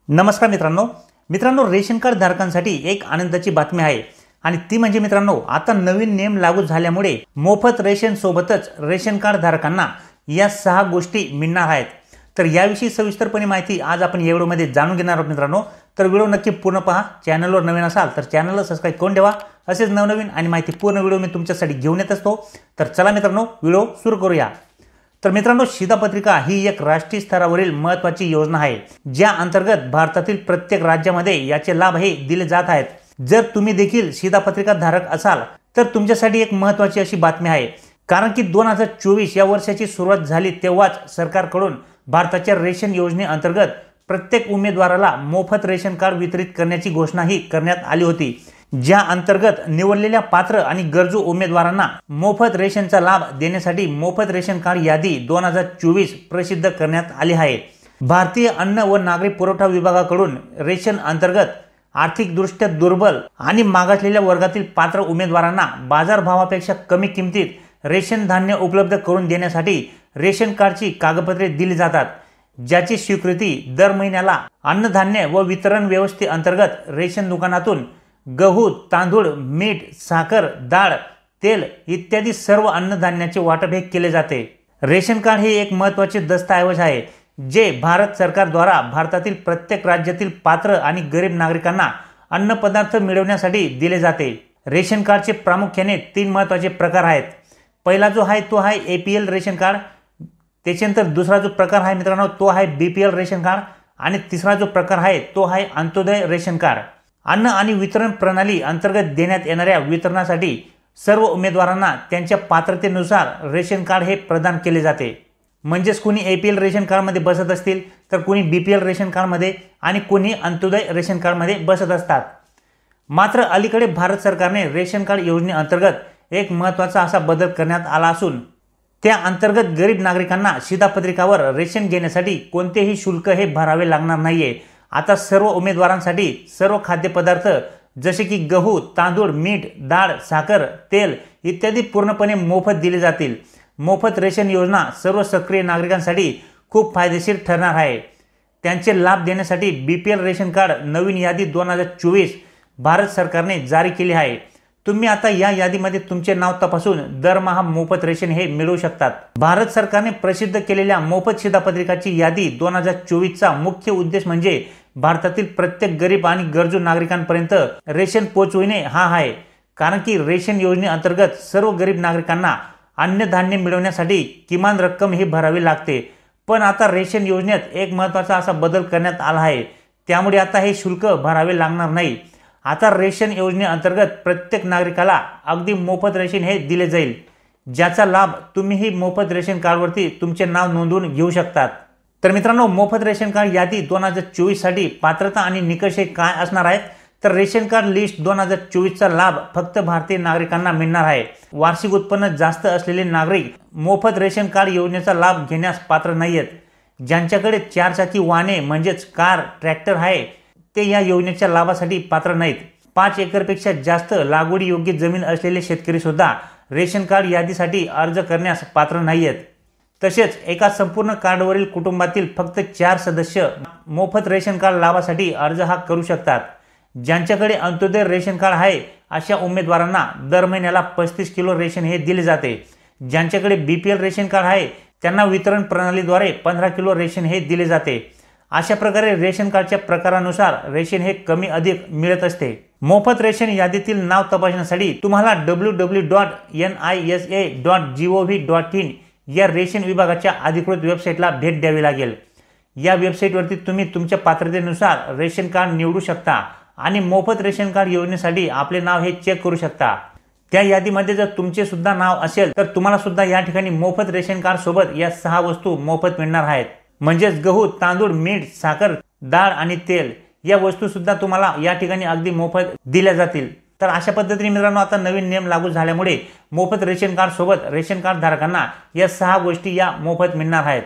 नमस्कार मित्रांनो मित्रांनो रेशन कार्ड धारकांसाठी एक आनंदाची बातमी आहे आणि ती म्हणजे मित्रांनो आता नवीन नियम लागू झाल्यामुळे मोफत रेशन सोबतच रेशन कार्ड धारकांना या 6 गोष्टी मिळणार आहेत। तर याविषयी सविस्तरपणे माहिती आज आपण या व्हिडिओमध्ये जाणून घेणार आहोत मित्रांनो। तर व्हिडिओ नक्की पूर्ण पहा। चॅनलवर नवीन असाल तर चॅनलला सबस्क्राइब करून ठेवा। असेच नवनवीन आणि माहिती पूर्ण व्हिडिओ मी तुमच्यासाठी घेऊन येत असतो। तर चला मित्रांनो व्हिडिओ सुरू करूया। तर मित्रांनो शिधापत्रिका ही एक राष्ट्रीय स्तरावरील महत्त्वाची योजना आहे ज्या अंतर्गत भारतातील प्रत्येक राज्यामध्ये याचे लाभ हे दिले जात आहेत। जर तुम्ही देखील शिधापत्रिका धारक असाल तर तुमच्यासाठी एक महत्त्वाची अशी बातमी आहे, कारण की 2024 या वर्षाची सुरुवात झाली तेव्हाच सरकारकडून भारताच्या रेशन योजनेअंतर्गत प्रत्येक उमेदवाराला मोफत रेशन कार्ड वितरित करण्याची घोषणाही करण्यात आली होती, ज्या अंतर्गत निवडलेल्या पात्र आणि गरजू उमेदवारांना मोफत रेशनचा लाभ देण्यासाठी मोफत रेशन कार्ड यादी 2024 प्रसिद्ध करण्यात आली आहे। भारतीय अन्न व नागरी पुरवठा विभागाकडून रेशन अंतर्गत आर्थिकदृष्ट्या दुर्बल आणि मागासलेल्या वर्गातील पात्र उमेदवारांना बाजारभावापेक्षा कमी किमतीत रेशन धान्य उपलब्ध करून देण्यासाठी रेशन कार्डची कागदपत्रे दिली जातात, ज्याची स्वीकृती दर महिन्याला अन्नधान्य व वितरण व्यवस्थेअंतर्गत रेशन दुकानातून गहू, तांदूळ, मीठ, साखर, डाळ, तेल इत्यादी सर्व अन्नधान्याचे वाटप हे केले जाते। रेशन कार्ड हे एक महत्त्वाचे दस्तऐवज आहे जे भारत सरकारद्वारा भारतातील प्रत्येक राज्यातील पात्र आणि गरीब नागरिकांना अन्नपदार्थ मिळवण्यासाठी दिले जाते। रेशन कार्डचे प्रामुख्याने 3 महत्त्वाचे प्रकार आहेत। पहिला जो आहे तो आहे APL रेशन कार्ड, त्याच्यानंतर दुसरा जो प्रकार आहे मित्रांनो तो आहे BPL रेशन कार्ड आणि तिसरा जो प्रकार आहे तो आहे अंत्योदय रेशन कार्ड। अन्न आणि वितरण प्रणाली अंतर्गत देण्यात येणाऱ्या वितरणासाठी सर्व उमेदवारांना त्यांच्या पात्रतेनुसार रेशन कार्ड हे प्रदान केले जाते। म्हणजेच कोणी APL रेशन कार्डमध्ये बसत असतील तर कोणी BPL रेशन कार्डमध्ये आणि कोणी अंत्योदय रेशन कार्डमध्ये बसत असतात। मात्र अलीकडे भारत सरकारने रेशन कार्ड योजनेअंतर्गत एक महत्त्वाचा असा बदल करण्यात आला असून त्या अंतर्गत गरीब नागरिकांना शिधापत्रिकावर रेशन घेण्यासाठी कोणतेही शुल्क हे भरावे लागणार नाहीये। आता सर्व उमेदवारांसाठी सर्व खाद्यपदार्थ जसे की गहू, तांदूळ, मीठ, डाळ, साखर, तेल इत्यादी पूर्णपणे मोफत दिले जातील। मोफत रेशन योजना सर्व सक्रिय नागरिकांसाठी खूप फायदेशीर ठरणार आहे। त्यांचे लाभ देण्यासाठी BPL रेशन कार्ड नवीन यादी 2024 भारत सरकारने जारी केली आहे। तुम्ही आता या यादीमध्ये तुमचे नाव तपासून दरमहा मोफत रेशन हे मिळवू शकतात। भारत सरकारने प्रसिद्ध केलेल्या मोफत शिधापत्रिकाची यादी 2024 चा मुख्य उद्देश म्हणजे भारतातील प्रत्येक गरीब आणि गरजू नागरिकांपर्यंत रेशन पोहोचविणे हा आहे, कारण की रेशन योजनेअंतर्गत सर्व गरीब नागरिकांना अन्नधान्य मिळवण्यासाठी किमान रक्कम ही भरावी लागते। पण आता रेशन योजनेत एक महत्त्वाचा असा बदल करण्यात आला आहे, त्यामुळे आता हे शुल्क भरावे लागणार नाही। आता रेशन योजनेअंतर्गत प्रत्येक नागरिकाला अगदी मोफत रेशन हे दिले जाईल, ज्याचा लाभ तुम्हीही मोफत रेशन कार्डवरती तुमचे नाव नोंदवून घेऊ शकतात। तर मित्रांनो मोफत रेशन कार्ड यादी 2024 साठी पात्रता आणि निकष हे काय असणार आहेत, तर रेशन कार्ड लिस्ट 2024 चा लाभ फक्त भारतीय नागरिकांना मिळणार आहे। वार्षिक उत्पन्न जास्त असलेले नागरिक मोफत रेशन कार्ड योजनेचा लाभ घेण्यास पात्र नाहीयेत। ज्यांच्याकडे 4 चाकी वाहने म्हणजेच कार, ट्रॅक्टर आहे ते या योजनेच्या लाभासाठी पात्र नाहीत। 5 एकरपेक्षा जास्त लागवडी योग्य जमीन असलेले शेतकरी सुद्धा रेशन कार्ड यादीसाठी अर्ज करण्यास पात्र नाहीयेत। तसेच एका संपूर्ण कार्डवरील कुटुंबातील फक्त 4 सदस्य मोफत रेशन कार्ड लाभासाठी अर्ज हा करू शकतात। ज्यांच्याकडे अंत्योदय रेशन कार्ड आहे अशा उमेदवारांना दर महिन्याला 35 किलो रेशन हे दिले जाते। ज्यांच्याकडे BPL रेशन कार्ड आहे त्यांना वितरण प्रणालीद्वारे 15 किलो रेशन हे दिले जाते। अशा प्रकारे रेशन कार्डच्या प्रकारानुसार रेशन हे कमी अधिक मिळत असते। मोफत रेशन यादीतील नाव तपासण्यासाठी तुम्हाला www.nisa.gov.in या रेशन विभागाच्या अधिकृत वेबसाईटला भेट द्यावी लागेल। या वेबसाईटवरती तुम्ही तुमच्या पात्रतेनुसार रेशन कार्ड निवडू शकता आणि मोफत रेशन कार्ड योजनेसाठी आपले नाव हे चेक करू शकता। त्या यादीमध्ये जर तुमचे सुद्धा नाव असेल तर तुम्हाला सुद्धा या ठिकाणी मोफत रेशन कार्ड सोबत या 6 वस्तू मोफत मिळणार आहेत। म्हणजेच गहू, तांदूळ, मीठ, साखर, डाळ आणि तेल या वस्तू सुद्धा तुम्हाला या ठिकाणी अगदी मोफत दिल्या जातील। तर अशा पद्धतीने मित्रांनो आता नवीन नियम लागू झाल्यामुळे मोफत रेशन कार्ड सोबत रेशन कार्ड धारकांना या 6 गोष्टी या मोफत मिळणार आहेत।